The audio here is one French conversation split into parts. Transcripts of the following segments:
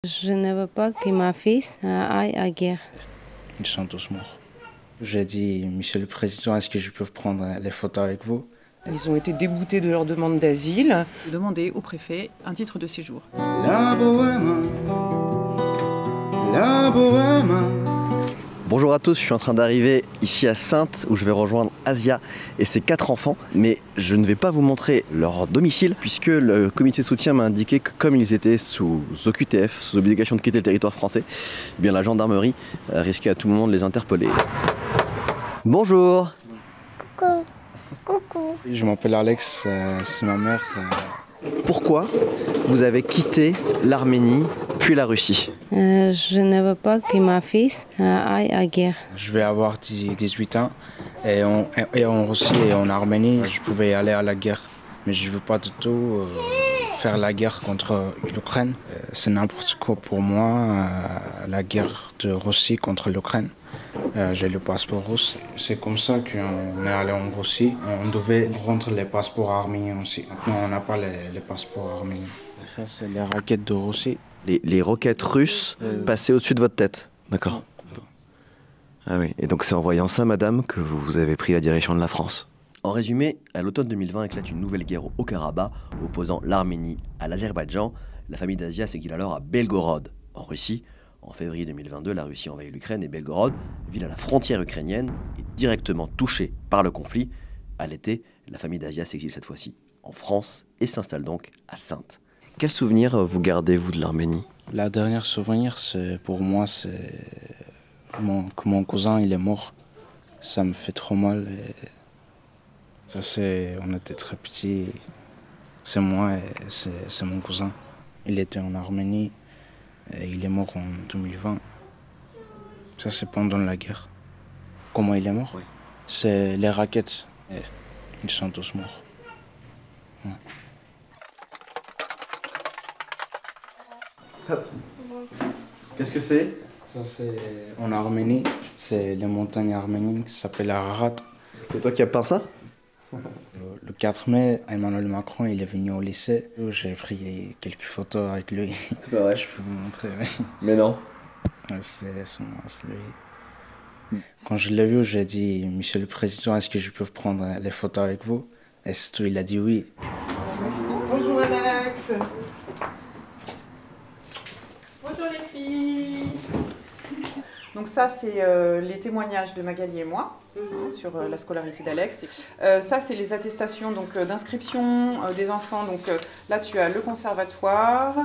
Je ne veux pas que ma fille aille à la guerre. Ils sont tous morts. J'ai dit, Monsieur le Président, est-ce que je peux prendre les photos avec vous? Ils ont été déboutés de leur demande d'asile. Demander au préfet un titre de séjour. La bohème, la bohème. Bonjour à tous, je suis en train d'arriver ici à Saintes où je vais rejoindre Asia et ses 4 enfants. Mais je ne vais pas vous montrer leur domicile puisque le comité de soutien m'a indiqué que comme ils étaient sous OQTF, sous obligation de quitter le territoire français, eh bien la gendarmerie risquait à tout moment de les interpeller. Bonjour. Coucou. Coucou. Je m'appelle Alex, c'est ma mère. Pourquoi vous avez quitté l'Arménie puis la Russie? Je ne veux pas que ma fille aille à la guerre. Je vais avoir 18 ans et en Russie et en Arménie, je pouvais aller à la guerre. Mais je ne veux pas du tout faire la guerre contre l'Ukraine. C'est n'importe quoi pour moi, la guerre de Russie contre l'Ukraine. J'ai le passeport russe. C'est comme ça qu'on est allé en Russie. On devait rendre les passeports arméniens aussi. Maintenant, on n'a pas les passeports arméniens. Ça, c'est les raquettes de Russie. Les roquettes russes passaient au-dessus de votre tête. D'accord. Ah oui, et donc c'est en voyant ça, madame, que vous avez pris la direction de la France. En résumé, à l'automne 2020 éclate une nouvelle guerre au Haut-Karabakh opposant l'Arménie à l'Azerbaïdjan. La famille d'Asia s'exile alors à Belgorod, en Russie. En février 2022, la Russie envahit l'Ukraine et Belgorod, ville à la frontière ukrainienne, est directement touchée par le conflit. À l'été, la famille d'Asia s'exile cette fois-ci en France et s'installe donc à Saintes. Quel souvenir vous gardez-vous de l'Arménie? La dernière souvenir, pour moi, c'est que mon cousin il est mort. Ça me fait trop mal. Ça, on était très petits. C'est moi et c'est mon cousin. Il était en Arménie et il est mort en 2020. Ça, c'est pendant la guerre. Comment il est mort? Oui. C'est les raquettes. Et ils sont tous morts. Ouais. Qu'est-ce que c'est? Ça, c'est en Arménie. C'est les montagnes arméniennes qui s'appellent Ararat. C'est toi qui as peint ça? Le 4 mai, Emmanuel Macron il est venu au lycée. J'ai pris quelques photos avec lui. C'est pas vrai. Je peux vous montrer, oui. Mais non. C'est moi, c'est lui. Quand je l'ai vu, j'ai dit, Monsieur le Président, est-ce que je peux prendre les photos avec vous? Et surtout, il a dit oui. Bonjour Alex. Bonjour les filles. Donc ça, c'est les témoignages de Magali et moi sur la scolarité d'Alex. Ça, c'est les attestations d'inscription des enfants. Donc là, tu as le conservatoire.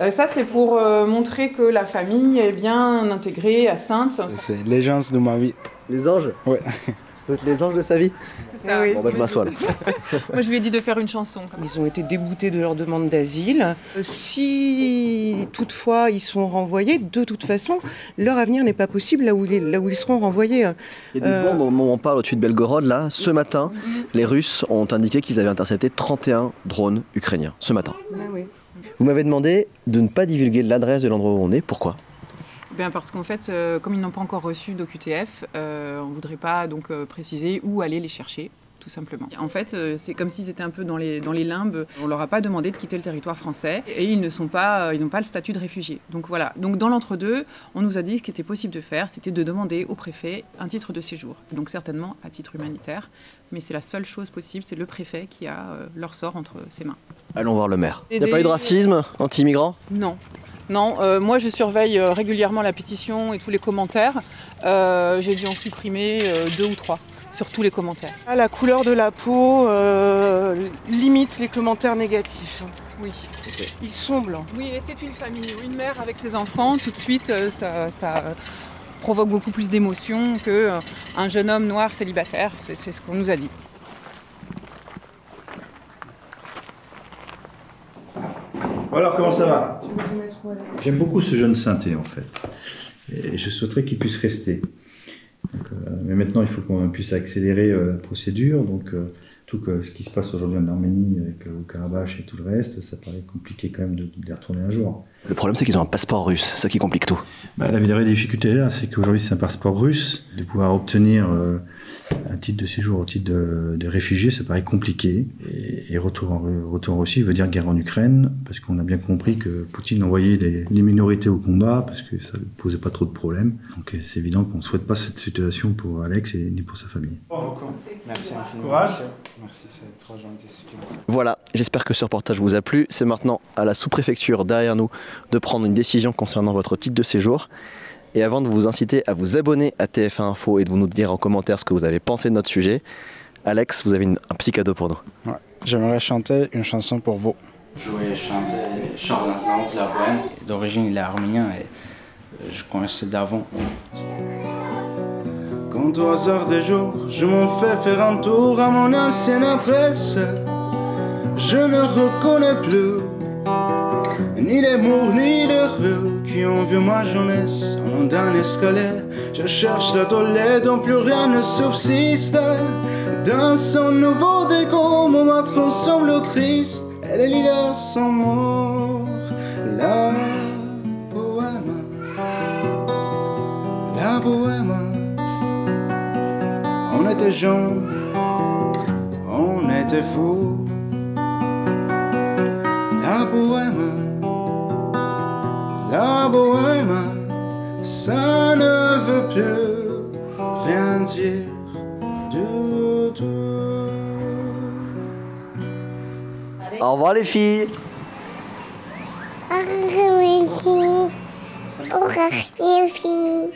Ça, c'est pour montrer que la famille est bien intégrée à Saintes. C'est l'agence de ma vie. Les anges? Ouais. Les anges de sa vie? C'est ça. Oui. Bon, bah, je m'assois là. Moi, je lui ai dit de faire une chanson. Ils ont été déboutés de leur demande d'asile. Si toutefois ils sont renvoyés, de toute façon, leur avenir n'est pas possible là où ils seront renvoyés. Il y a des bombes au moment où on parle au-dessus de Belgorod. Là, ce matin, les Russes ont indiqué qu'ils avaient intercepté 31 drones ukrainiens. Ce matin. Oui. Vous m'avez demandé de ne pas divulguer l'adresse de l'endroit où on est. Pourquoi? Bien parce qu'en fait, comme ils n'ont pas encore reçu d'OQTF, on ne voudrait pas préciser où aller les chercher, tout simplement. En fait, c'est comme s'ils étaient un peu dans les limbes. On ne leur a pas demandé de quitter le territoire français et ils n'ont pas le statut de réfugié. Donc voilà. Donc dans l'entre-deux, on nous a dit ce qui était possible de faire, c'était de demander au préfet un titre de séjour. Donc certainement à titre humanitaire, mais c'est la seule chose possible, c'est le préfet qui a leur sort entre ses mains. Allons voir le maire. Il n'y a pas eu de racisme anti-immigrants? Non. Non, moi je surveille régulièrement la pétition et tous les commentaires. J'ai dû en supprimer 2 ou 3 sur tous les commentaires. La couleur de la peau limite les commentaires négatifs. Oui. Okay. Ils sont blancs. Oui, et c'est une famille, une mère avec ses enfants, tout de suite ça provoque beaucoup plus d'émotions qu'un jeune homme noir célibataire, c'est ce qu'on nous a dit. Alors, comment ça va? J'aime beaucoup ce jeune synthé, en fait. Et je souhaiterais qu'il puisse rester. Donc, mais maintenant, il faut qu'on puisse accélérer la procédure. Donc, Surtout que ce qui se passe aujourd'hui en Arménie avec le Haut-Karabakh et tout le reste, ça paraît compliqué quand même de les retourner un jour. Le problème, c'est qu'ils ont un passeport russe, c'est ça qui complique tout. La vraie difficulté là, c'est qu'aujourd'hui c'est un passeport russe. De pouvoir obtenir un titre de séjour au titre de réfugié, ça paraît compliqué. Et retour en Russie veut dire guerre en Ukraine, parce qu'on a bien compris que Poutine envoyait les minorités au combat, parce que ça ne posait pas trop de problèmes. Donc c'est évident qu'on ne souhaite pas cette situation pour Alex et ni pour sa famille. Merci infiniment. Courage. Merci, c'est trop gentil. Voilà, j'espère que ce reportage vous a plu. C'est maintenant à la sous-préfecture derrière nous de prendre une décision concernant votre titre de séjour. Et avant de vous inciter à vous abonner à TF1 Info et de nous dire en commentaire ce que vous avez pensé de notre sujet, Alex, vous avez un petit cadeau pour nous. Ouais. J'aimerais chanter une chanson pour vous. Je voulais chanter Charles Aznavour, la bohème. D'origine, il est arménien et je connaissais d'avant. Quand au hasard des jours, je m'en fais faire un tour à mon ancienne adresse, je ne reconnais plus ni les murs ni les rues qui ont vu ma jeunesse. En long d'un escalier, je cherche la toilette dont plus rien ne subsiste. Dans son nouveau décor, mon matron semble triste et les lilas sont morts. La bohème, la bohème. On était jeunes, on était fous. La bohème, ça ne veut plus rien dire du tout. Au revoir les filles. Au revoir les filles.